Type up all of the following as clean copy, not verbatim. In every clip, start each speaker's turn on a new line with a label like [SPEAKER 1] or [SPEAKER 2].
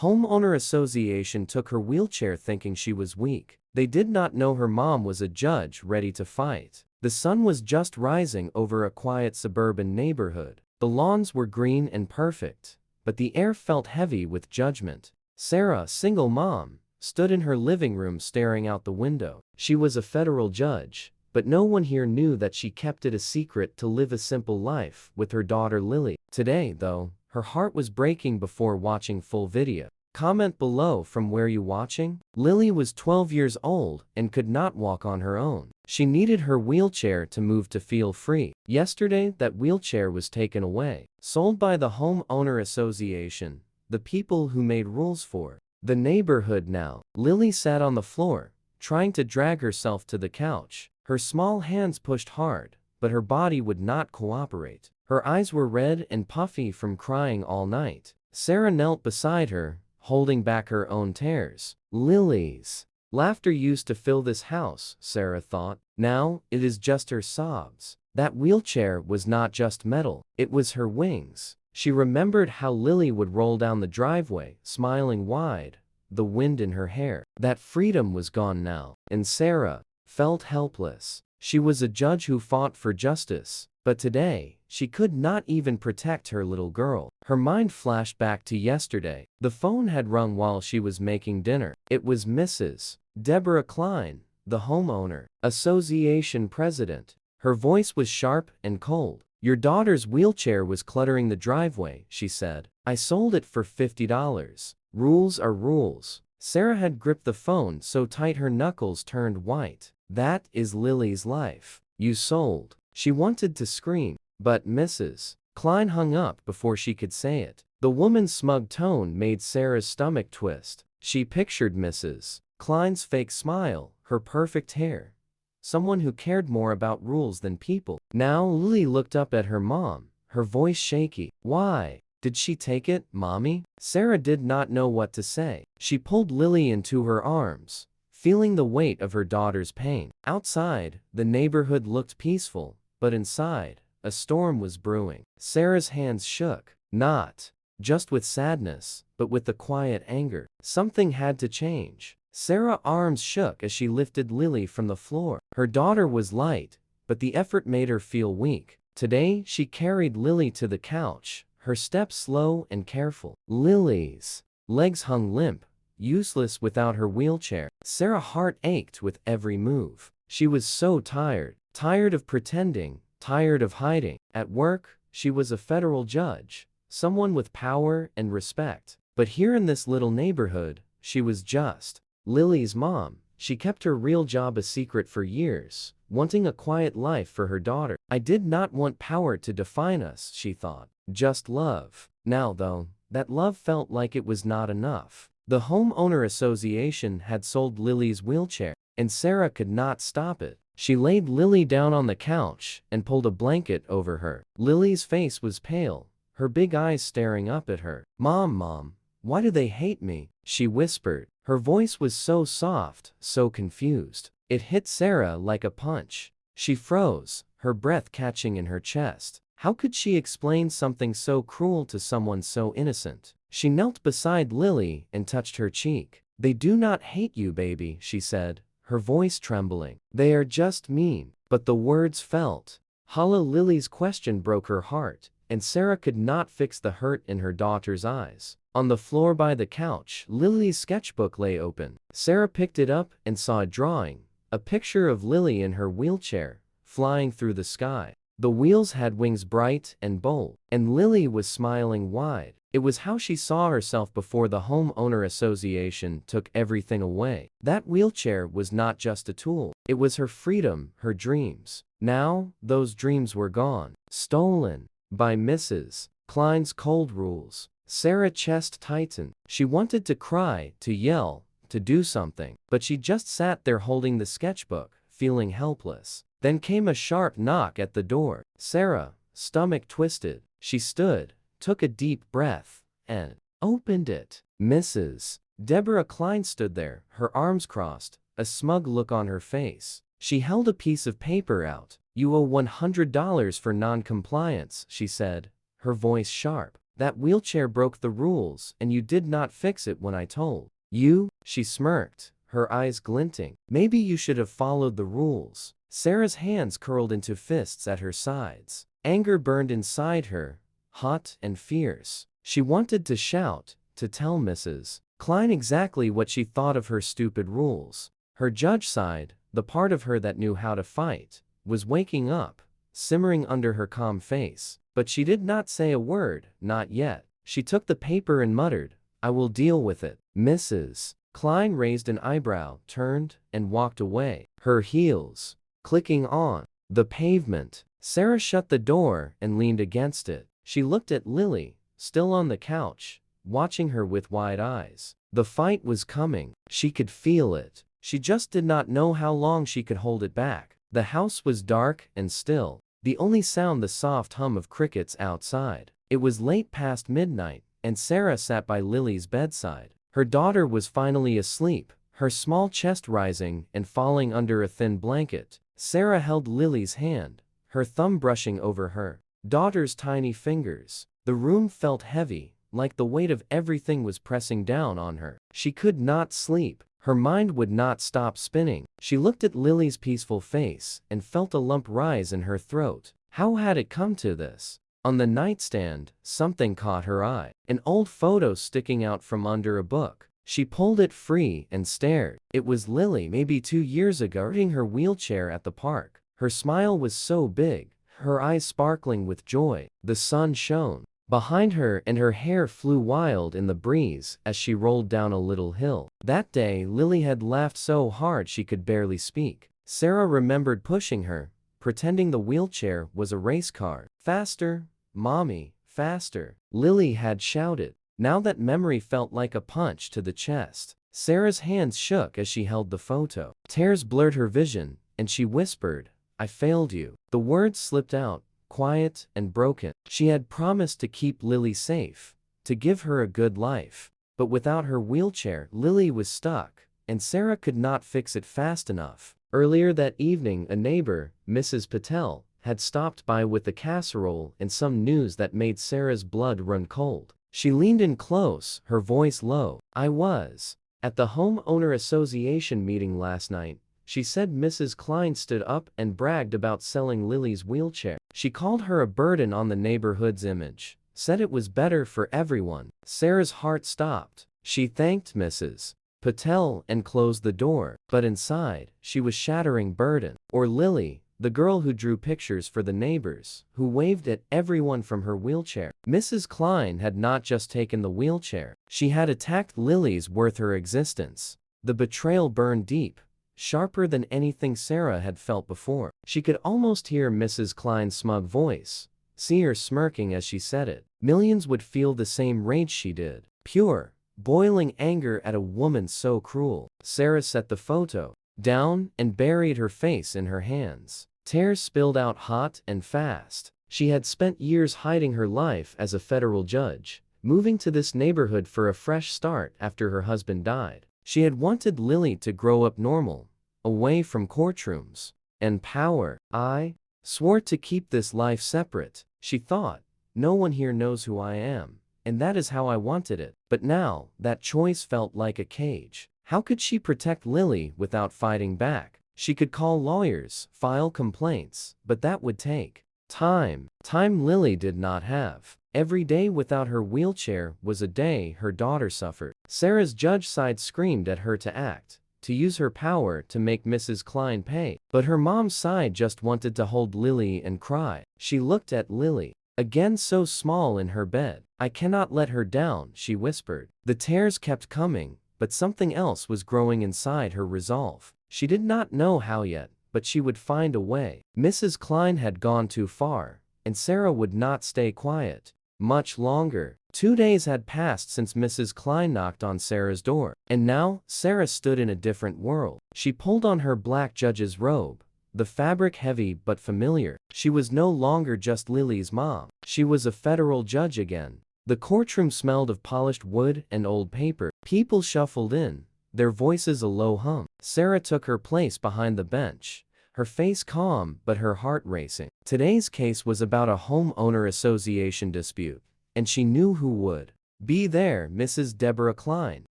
[SPEAKER 1] Homeowner association took her wheelchair thinking she was weak. They did not know her mom was a judge ready to fight. The sun was just rising over a quiet suburban neighborhood. The lawns were green and perfect, but the air felt heavy with judgment. Sarah, single mom, stood in her living room staring out the window. She was a federal judge, but no one here knew that she kept it a secret to live a simple life with her daughter Lily. Today, though, her heart was breaking before watching full video. Comment below from where you watching. Lily was 12 years old and could not walk on her own. She needed her wheelchair to move to feel free. Yesterday, that wheelchair was taken away. Sold by the homeowner association, the people who made rules for the neighborhood now. Lily sat on the floor, trying to drag herself to the couch. Her small hands pushed hard, but her body would not cooperate. Her eyes were red and puffy from crying all night. Sarah knelt beside her, holding back her own tears. Lily's laughter used to fill this house, Sarah thought. Now, it is just her sobs. That wheelchair was not just metal, it was her wings. She remembered how Lily would roll down the driveway, smiling wide, the wind in her hair. That freedom was gone now, and Sarah felt helpless. She was a judge who fought for justice, but today, she could not even protect her little girl. Her mind flashed back to yesterday. The phone had rung while she was making dinner. It was Mrs. Deborah Klein, the homeowner association president. Her voice was sharp and cold. Your daughter's wheelchair was cluttering the driveway, she said. I sold it for $50. Rules are rules. Sarah had gripped the phone so tight her knuckles turned white. That is Lily's life. You sold. She wanted to scream, but Mrs. Klein hung up before she could say it. The woman's smug tone made Sarah's stomach twist. She pictured Mrs. Klein's fake smile, her perfect hair. Someone who cared more about rules than people. Now Lily looked up at her mom, her voice shaky. Why did she take it, Mommy? Sarah did not know what to say. She pulled Lily into her arms, feeling the weight of her daughter's pain. Outside, the neighborhood looked peaceful, but inside, a storm was brewing. Sarah's hands shook, not just with sadness, but with the quiet anger. Something had to change. Sarah's arms shook as she lifted Lily from the floor. Her daughter was light, but the effort made her feel weak. Today, she carried Lily to the couch, her steps slow and careful. Lily's legs hung limp, useless without her wheelchair. Sarah's heart ached with every move. She was so tired. Tired of pretending, tired of hiding. At work, she was a federal judge, someone with power and respect. But here in this little neighborhood, she was just Lily's mom. She kept her real job a secret for years, wanting a quiet life for her daughter. I did not want power to define us, she thought. Just love. Now though, that love felt like it was not enough. The homeowner association had sold Lily's wheelchair, and Sarah could not stop it. She laid Lily down on the couch and pulled a blanket over her. Lily's face was pale, her big eyes staring up at her. Mom, why do they hate me? She whispered. Her voice was so soft, so confused. It hit Sarah like a punch. She froze, her breath catching in her chest. How could she explain something so cruel to someone so innocent? She knelt beside Lily and touched her cheek. They do not hate you, baby, she said, her voice trembling. They are just mean. But the words felt hollow. Lily's question broke her heart, and Sarah could not fix the hurt in her daughter's eyes. On the floor by the couch, Lily's sketchbook lay open. Sarah picked it up and saw a drawing, a picture of Lily in her wheelchair, flying through the sky. The wheels had wings bright and bold, and Lily was smiling wide. It was how she saw herself before the homeowner association took everything away. That wheelchair was not just a tool. It was her freedom, her dreams. Now, those dreams were gone. Stolen by Mrs. Klein's cold rules. Sarah's chest tightened. She wanted to cry, to yell, to do something. But she just sat there holding the sketchbook, feeling helpless. Then came a sharp knock at the door. Sarah's stomach twisted. She stood, took a deep breath, and opened it. Mrs. Deborah Klein stood there, her arms crossed, a smug look on her face. She held a piece of paper out. You owe $100 for non-compliance, she said, her voice sharp. That wheelchair broke the rules and you did not fix it when I told you." She smirked, her eyes glinting. "Maybe you should have followed the rules." Sarah's hands curled into fists at her sides. Anger burned inside her, hot and fierce. She wanted to shout, to tell Mrs. Klein exactly what she thought of her stupid rules. Her judge side, the part of her that knew how to fight, was waking up, simmering under her calm face. But she did not say a word, not yet. She took the paper and muttered, "I will deal with it." Mrs. Klein raised an eyebrow, turned, and walked away, her heels clicking on the pavement. Sarah shut the door and leaned against it. She looked at Lily, still on the couch, watching her with wide eyes. The fight was coming. She could feel it. She just did not know how long she could hold it back. The house was dark and still, the only sound the soft hum of crickets outside. It was late past midnight, and Sarah sat by Lily's bedside. Her daughter was finally asleep, her small chest rising and falling under a thin blanket. Sarah held Lily's hand, her thumb brushing over her daughter's tiny fingers. The room felt heavy, like the weight of everything was pressing down on her. She could not sleep. Her mind would not stop spinning. She looked at Lily's peaceful face and felt a lump rise in her throat. How had it come to this? On the nightstand, something caught her eye. An old photo sticking out from under a book. She pulled it free and stared. It was Lily, maybe 2 years ago, riding her wheelchair at the park. Her smile was so big, her eyes sparkling with joy. The sun shone behind her and her hair flew wild in the breeze as she rolled down a little hill. That day Lily had laughed so hard she could barely speak. Sarah remembered pushing her, pretending the wheelchair was a race car. "Faster, Mommy, faster," Lily had shouted. Now that memory felt like a punch to the chest. Sarah's hands shook as she held the photo. Tears blurred her vision, and she whispered, "I failed you." The words slipped out, quiet and broken. She had promised to keep Lily safe, to give her a good life. But without her wheelchair, Lily was stuck, and Sarah could not fix it fast enough. Earlier that evening, a neighbor, Mrs. Patel, had stopped by with a casserole and some news that made Sarah's blood run cold. She leaned in close, her voice low. "I was at the homeowner association meeting last night," she said. Mrs. Klein stood up and bragged about selling Lily's wheelchair. She called her a burden on the neighborhood's image, said it was better for everyone. Sarah's heart stopped. She thanked Mrs. Patel and closed the door, but inside, she was shattering burden. Or Lily, the girl who drew pictures for the neighbors, who waved at everyone from her wheelchair. Mrs. Klein had not just taken the wheelchair, she had attacked Lily's worth, her existence. The betrayal burned deep, sharper than anything Sarah had felt before. She could almost hear Mrs. Klein's smug voice, see her smirking as she said it. Millions would feel the same rage she did. Pure, boiling anger at a woman so cruel. Sarah set the photo down and buried her face in her hands. Tears spilled out hot and fast. She had spent years hiding her life as a federal judge, moving to this neighborhood for a fresh start after her husband died. She had wanted Lily to grow up normal, away from courtrooms and power. "I swore to keep this life separate," she thought. "No one here knows who I am, and that is how I wanted it." But now, that choice felt like a cage. How could she protect Lily without fighting back? She could call lawyers, file complaints, but that would take time. Time Lily did not have. Every day without her wheelchair was a day her daughter suffered. Sarah's judge side screamed at her to act, to use her power to make Mrs. Klein pay. But her mom's side just wanted to hold Lily and cry. She looked at Lily, again so small in her bed. "I cannot let her down," she whispered. The tears kept coming, but something else was growing inside her resolve. She did not know how yet, but she would find a way. Mrs. Klein had gone too far, and Sarah would not stay quiet much longer. 2 days had passed since Mrs. Klein knocked on Sarah's door, and now Sarah stood in a different world. She pulled on her black judge's robe, the fabric heavy but familiar. She was no longer just Lily's mom. She was a federal judge again. The courtroom smelled of polished wood and old paper. People shuffled in, their voices a low hum. Sarah took her place behind the bench, her face calm but her heart racing. Today's case was about a homeowner association dispute. and she knew who would be there, Mrs. Deborah Klein.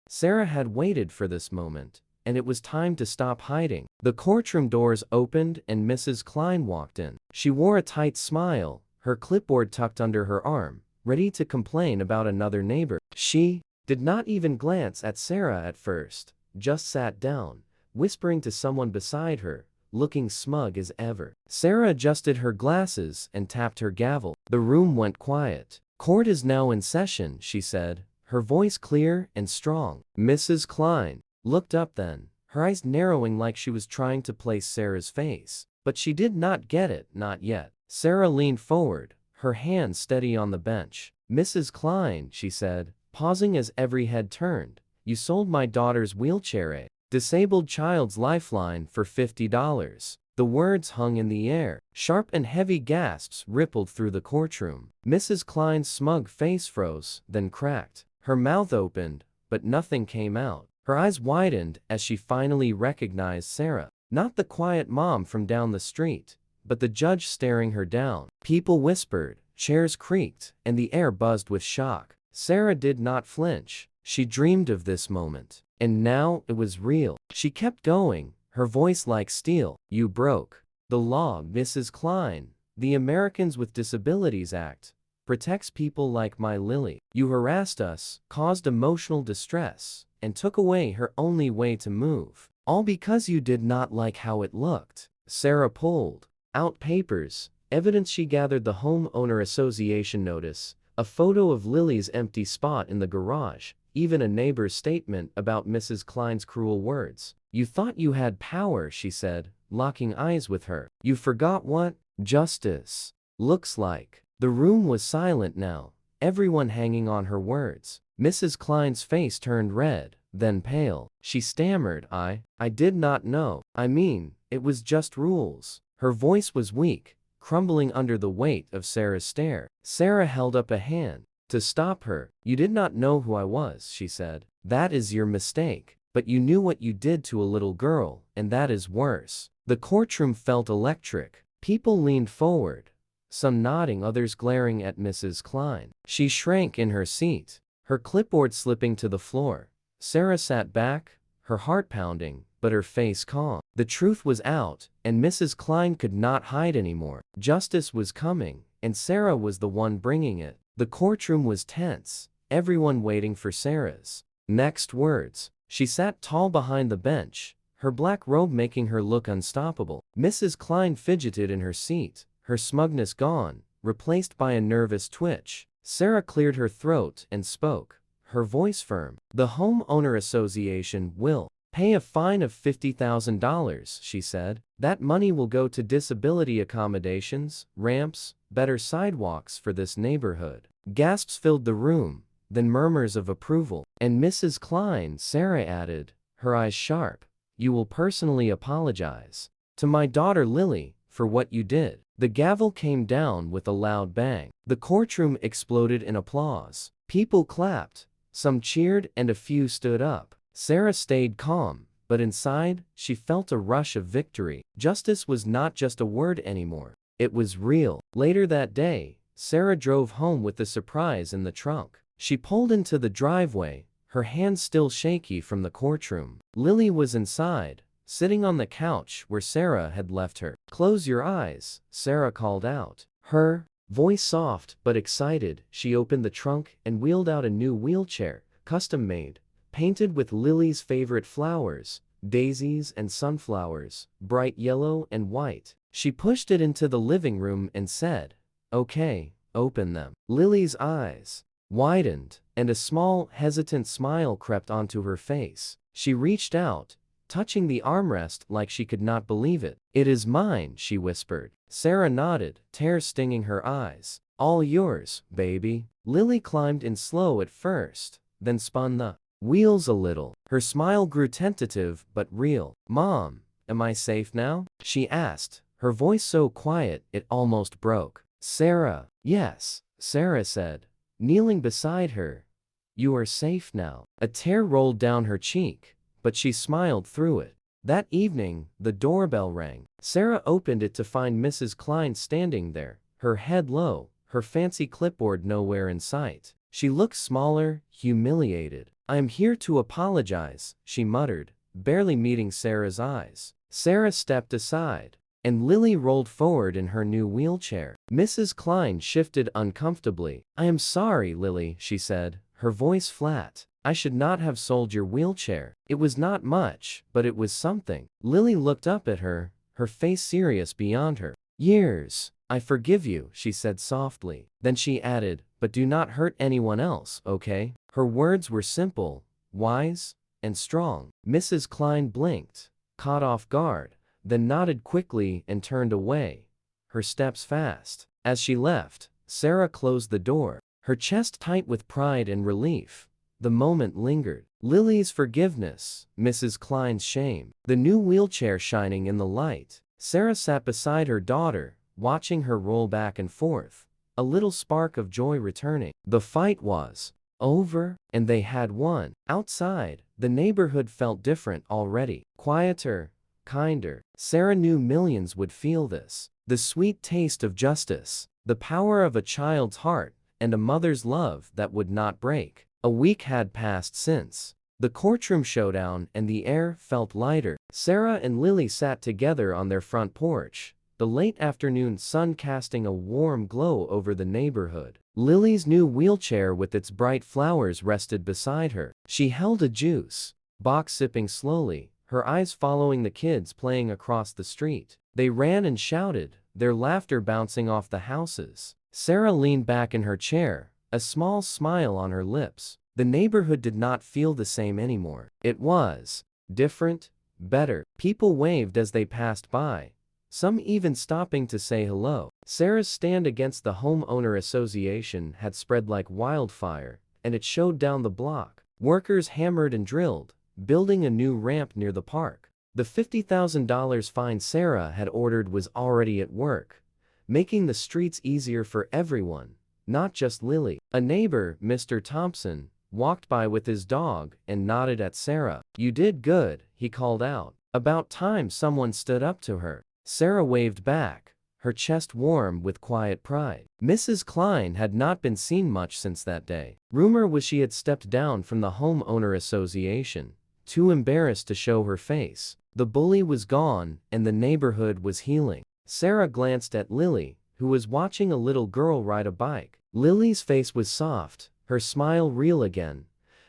[SPEAKER 1] Sarah had waited for this moment, and it was time to stop hiding. The courtroom doors opened and Mrs. Klein walked in. She wore a tight smile, her clipboard tucked under her arm, ready to complain about another neighbor. She did not even glance at Sarah at first, just sat down, whispering to someone beside her, looking smug as ever. Sarah adjusted her glasses and tapped her gavel. The room went quiet. "Court is now in session," she said, her voice clear and strong. Mrs. Klein looked up then, her eyes narrowing like she was trying to place Sarah's face. But she did not get it, not yet. Sarah leaned forward, her hand steady on the bench. "Mrs. Klein," she said, pausing as every head turned, "you sold my daughter's wheelchair, a disabled child's lifeline, for $50. The words hung in the air. Sharp and heavy gasps rippled through the courtroom. Mrs. Klein's smug face froze, then cracked. Her mouth opened, but nothing came out. Her eyes widened as she finally recognized Sarah. Not the quiet mom from down the street, but the judge staring her down. People whispered, chairs creaked, and the air buzzed with shock. Sarah did not flinch. She dreamed of this moment. And now it was real. She kept going, her voice like steel. "You broke the law, Mrs. Klein. The Americans with Disabilities Act protects people like my Lily. You harassed us, caused emotional distress, and took away her only way to move. All because you did not like how it looked." Sarah pulled out papers, evidence she gathered: the homeowner association notice, a photo of Lily's empty spot in the garage, even a neighbor's statement about Mrs. Klein's cruel words. "You thought you had power," she said, locking eyes with her. "You forgot what justice looks like." The room was silent now, everyone hanging on her words. Mrs. Klein's face turned red, then pale. She stammered, I did not know. I mean, it was just rules." Her voice was weak, crumbling under the weight of Sarah's stare. Sarah held up a hand to stop her. "You did not know who I was," she said. "That is your mistake. But you knew what you did to a little girl, and that is worse." The courtroom felt electric. People leaned forward, some nodding, others glaring at Mrs. Klein. She shrank in her seat, her clipboard slipping to the floor. Sarah sat back, her heart pounding, but her face calm. The truth was out, and Mrs. Klein could not hide anymore. Justice was coming, and Sarah was the one bringing it. The courtroom was tense, everyone waiting for Sarah's next words. She sat tall behind the bench, her black robe making her look unstoppable. Mrs. Klein fidgeted in her seat, her smugness gone, replaced by a nervous twitch. Sarah cleared her throat and spoke, her voice firm. "The homeowner association will pay a fine of $50,000, she said. "That money will go to disability accommodations, ramps, better sidewalks for this neighborhood." Gasps filled the room, then murmurs of approval. "And Mrs. Klein," Sarah added, her eyes sharp, "you will personally apologize to my daughter Lily for what you did." The gavel came down with a loud bang. The courtroom exploded in applause. People clapped, some cheered, and a few stood up. Sarah stayed calm, but inside, she felt a rush of victory. Justice was not just a word anymore. It was real. Later that day, Sarah drove home with the surprise in the trunk. She pulled into the driveway, her hands still shaky from the courtroom. Lily was inside, sitting on the couch where Sarah had left her. "Close your eyes," Sarah called out, her voice soft but excited. She opened the trunk and wheeled out a new wheelchair, custom-made, painted with Lily's favorite flowers, daisies and sunflowers, bright yellow and white. She pushed it into the living room and said, "Okay, open them." Lily's eyes widened, and a small, hesitant smile crept onto her face. She reached out, touching the armrest like she could not believe it. "It is mine," she whispered. Sarah nodded, tears stinging her eyes. "All yours, baby." Lily climbed in slow at first, then spun the wheels a little. Her smile grew tentative but real. "Mom, am I safe now?" she asked, her voice so quiet it almost broke. "Sarah." "Yes," Sarah said, kneeling beside her. "You are safe now." A tear rolled down her cheek, but she smiled through it. That evening, the doorbell rang. Sarah opened it to find Mrs. Klein standing there, her head low, her fancy clipboard nowhere in sight. She looked smaller, humiliated. "I am here to apologize," she muttered, barely meeting Sarah's eyes. Sarah stepped aside, and Lily rolled forward in her new wheelchair. Mrs. Klein shifted uncomfortably. "I am sorry, Lily," she said, her voice flat. "I should not have sold your wheelchair. It was not much, but it was something." Lily looked up at her face serious beyond her years. "I forgive you," she said softly. Then she added, "But do not hurt anyone else, okay?" Her words were simple, wise, and strong. Mrs. Klein blinked, caught off guard, then nodded quickly and turned away, her steps fast. As she left, Sarah closed the door, her chest tight with pride and relief. The moment lingered. Lily's forgiveness, Mrs. Klein's shame, the new wheelchair shining in the light. Sarah sat beside her daughter, watching her roll back and forth, a little spark of joy returning. The fight was over, and they had won. Outside, the neighborhood felt different already. Quieter, kinder. Sarah knew millions would feel this. The sweet taste of justice, the power of a child's heart, and a mother's love that would not break. A week had passed since the courtroom showdown, and the air felt lighter. Sarah and Lily sat together on their front porch, the late afternoon sun casting a warm glow over the neighborhood. Lily's new wheelchair with its bright flowers rested beside her. She held a juice box, sipping slowly, her eyes following the kids playing across the street. They ran and shouted, their laughter bouncing off the houses. Sarah leaned back in her chair, a small smile on her lips. The neighborhood did not feel the same anymore. It was different, better. People waved as they passed by, some even stopping to say hello. Sarah's stand against the homeowner association had spread like wildfire, and it showed down the block. Workers hammered and drilled, building a new ramp near the park. The $50,000 fine Sarah had ordered was already at work, making the streets easier for everyone, not just Lily. A neighbor, Mr. Thompson, walked by with his dog and nodded at Sarah. "You did good," he called out. About time someone stood up to her. Sarah waved back, her chest warm with quiet pride. Mrs. Klein had not been seen much since that day. Rumor was she had stepped down from the homeowner association, too embarrassed to show her face. The bully was gone, and the neighborhood was healing. Sarah glanced at Lily, who was watching a little girl ride a bike. Lily's face was soft, her smile real again,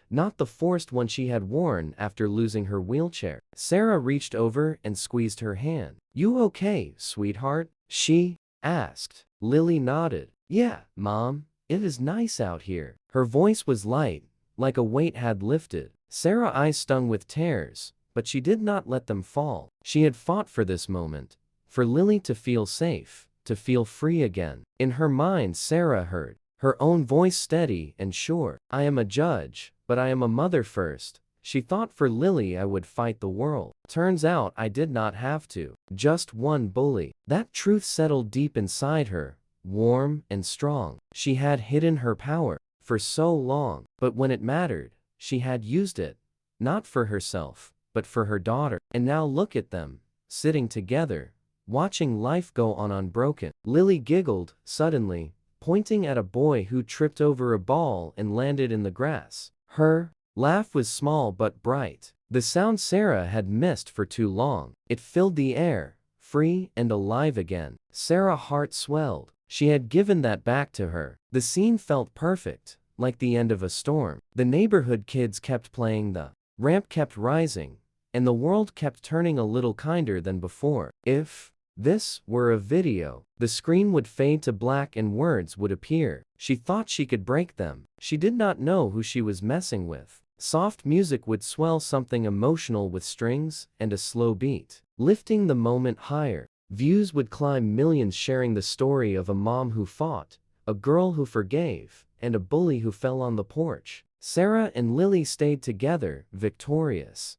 [SPEAKER 1] not the forced one she had worn after losing her wheelchair. Sarah reached over and squeezed her hand. "You okay, sweetheart?" she asked. Lily nodded. "Yeah, Mom, it is nice out here." Her voice was light, like a weight had lifted. Sarah's eyes stung with tears, but she did not let them fall. She had fought for this moment, for Lily to feel safe, to feel free again. In her mind, Sarah heard her own voice, steady and sure. "I am a judge, but I am a mother first." She thought, for Lily I would fight the world. Turns out I did not have to. Just one bully. That truth settled deep inside her, warm and strong. She had hidden her power for so long, but when it mattered, she had used it, not for herself, but for her daughter. And now look at them, sitting together, watching life go on unbroken. Lily giggled, suddenly, pointing at a boy who tripped over a ball and landed in the grass. Her laugh was small but bright, the sound Sarah had missed for too long. It filled the air, free and alive again. Sarah's heart swelled. She had given that back to her. The scene felt perfect, like the end of a storm. The neighborhood kids kept playing, the ramp kept rising, and the world kept turning a little kinder than before. If this were a video, the screen would fade to black and words would appear. She thought she could break them. She did not know who she was messing with. Soft music would swell something emotional with strings and a slow beat, lifting the moment higher. Views would climb millions, sharing the story of a mom who fought, a girl who forgave, and a bully who fell on the porch. Sarah and Lily stayed together, victorious.